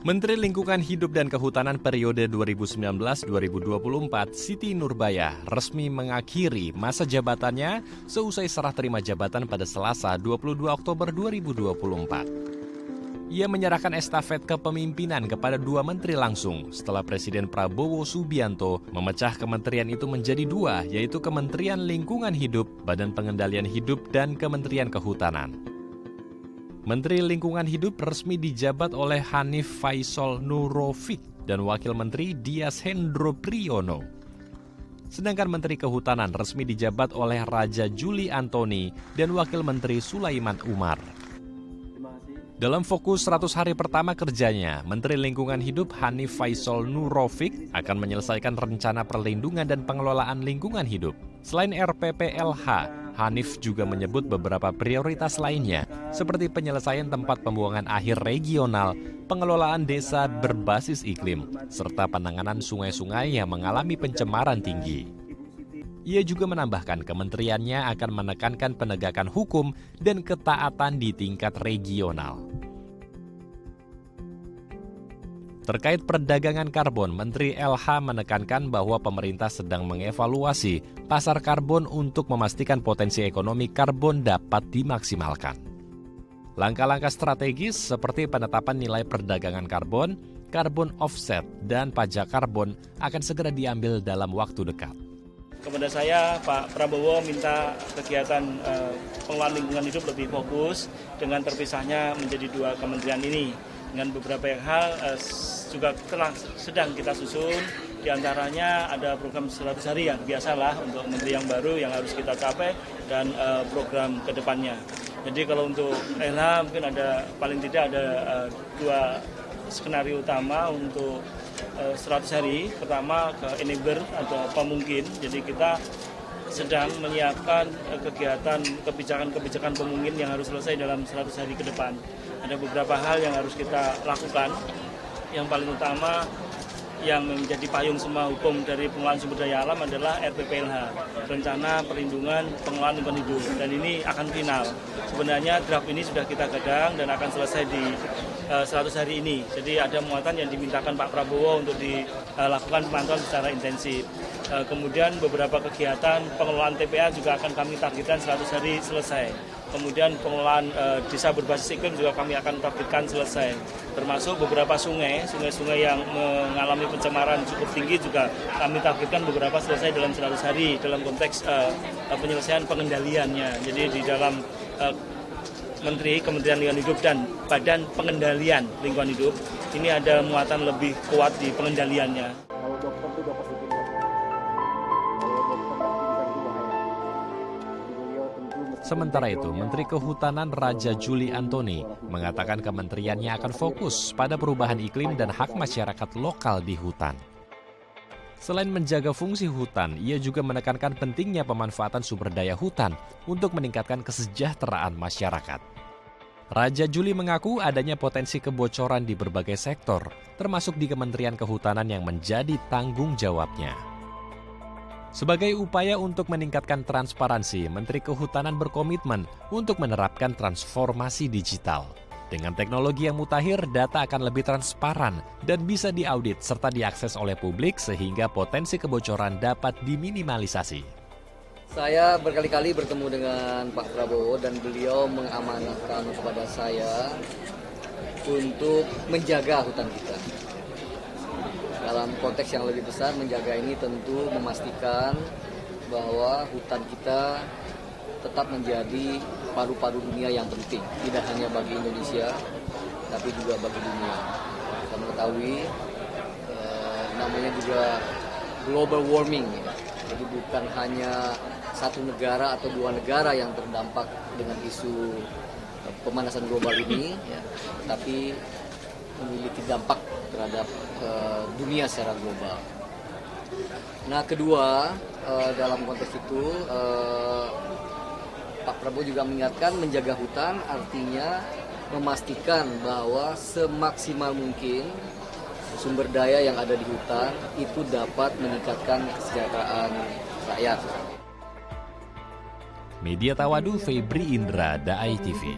Menteri Lingkungan Hidup dan Kehutanan periode 2019-2024, Siti Nurbaya, resmi mengakhiri masa jabatannya seusai serah terima jabatan pada Selasa 22 Oktober 2024. Ia menyerahkan estafet kepemimpinan kepada dua menteri langsung setelah Presiden Prabowo Subianto memecah kementerian itu menjadi dua, yaitu Kementerian Lingkungan Hidup, Badan Pengendalian Hidup, dan Kementerian Kehutanan. Menteri Lingkungan Hidup resmi dijabat oleh Hanif Faisal Nurrofiq dan Wakil Menteri Dias Hendro Priyono. Sedangkan Menteri Kehutanan resmi dijabat oleh Raja Juli Antoni dan Wakil Menteri Sulaiman Umar. Dalam fokus 100 hari pertama kerjanya, Menteri Lingkungan Hidup Hanif Faisal Nurrofiq akan menyelesaikan rencana perlindungan dan pengelolaan lingkungan hidup. Selain RPPLH, Hanif juga menyebut beberapa prioritas lainnya, seperti penyelesaian tempat pembuangan akhir regional, pengelolaan desa berbasis iklim, serta penanganan sungai-sungai yang mengalami pencemaran tinggi. Ia juga menambahkan kementeriannya akan menekankan penegakan hukum dan ketaatan di tingkat regional. Terkait perdagangan karbon, Menteri LH menekankan bahwa pemerintah sedang mengevaluasi pasar karbon untuk memastikan potensi ekonomi karbon dapat dimaksimalkan. Langkah-langkah strategis seperti penetapan nilai perdagangan karbon, karbon offset, dan pajak karbon akan segera diambil dalam waktu dekat. Kepada saya, Pak Prabowo minta kegiatan pengelolaan lingkungan hidup lebih fokus dengan terpisahnya menjadi dua kementerian ini. Dengan beberapa hal juga sedang kita susun, diantaranya ada program 100 hari yang biasalah untuk menteri yang baru yang harus kita capai dan program ke depannya. Jadi kalau untuk LH mungkin ada paling tidak ada dua skenario utama untuk 100 hari. Pertama ke enabler atau pemungkin, jadi kita sedang menyiapkan kegiatan kebijakan-kebijakan pemungkin yang harus selesai dalam 100 hari ke depan. Ada beberapa hal yang harus kita lakukan. Yang paling utama yang menjadi payung semua hukum dari pengelolaan sumber daya alam adalah RPPLH, Rencana Perlindungan Pengelolaan Lingkungan Hidup, dan ini akan final. Sebenarnya draft ini sudah kita gadang dan akan selesai di 100 hari ini. Jadi ada muatan yang dimintakan Pak Prabowo untuk dilakukan pemantauan secara intensif. Kemudian beberapa kegiatan pengelolaan TPA juga akan kami targetkan 100 hari selesai. Kemudian pengelolaan desa berbasis iklim juga kami akan targetkan selesai. Termasuk beberapa sungai-sungai yang mengalami pencemaran cukup tinggi juga kami targetkan beberapa selesai dalam 100 hari dalam konteks penyelesaian pengendaliannya. Jadi di dalam Kementerian Lingkungan Hidup dan Badan Pengendalian Lingkungan Hidup ini ada muatan lebih kuat di pengendaliannya. Sementara itu, Menteri Kehutanan Raja Juli Antoni mengatakan kementeriannya akan fokus pada perubahan iklim dan hak masyarakat lokal di hutan. Selain menjaga fungsi hutan, ia juga menekankan pentingnya pemanfaatan sumber daya hutan untuk meningkatkan kesejahteraan masyarakat. Raja Juli mengaku adanya potensi kebocoran di berbagai sektor, termasuk di Kementerian Kehutanan yang menjadi tanggung jawabnya. Sebagai upaya untuk meningkatkan transparansi, Menteri Kehutanan berkomitmen untuk menerapkan transformasi digital. Dengan teknologi yang mutakhir, data akan lebih transparan dan bisa diaudit serta diakses oleh publik sehingga potensi kebocoran dapat diminimalisasi. Saya berkali-kali bertemu dengan Pak Prabowo dan beliau mengamanahkan kepada saya untuk menjaga hutan kita. Dalam konteks yang lebih besar, menjaga ini tentu memastikan bahwa hutan kita tetap menjadi paru-paru dunia yang penting, tidak hanya bagi Indonesia, tapi juga bagi dunia. Kita mengetahui namanya juga global warming, jadi bukan hanya satu negara atau dua negara yang terdampak dengan isu pemanasan global ini, tapi memiliki dampak terhadap dunia secara global. Nah, kedua, dalam konteks itu Pak Prabowo juga mengingatkan menjaga hutan artinya memastikan bahwa semaksimal mungkin sumber daya yang ada di hutan itu dapat meningkatkan kesejahteraan rakyat. Media Tawadu, Febri Indra, Daai TV.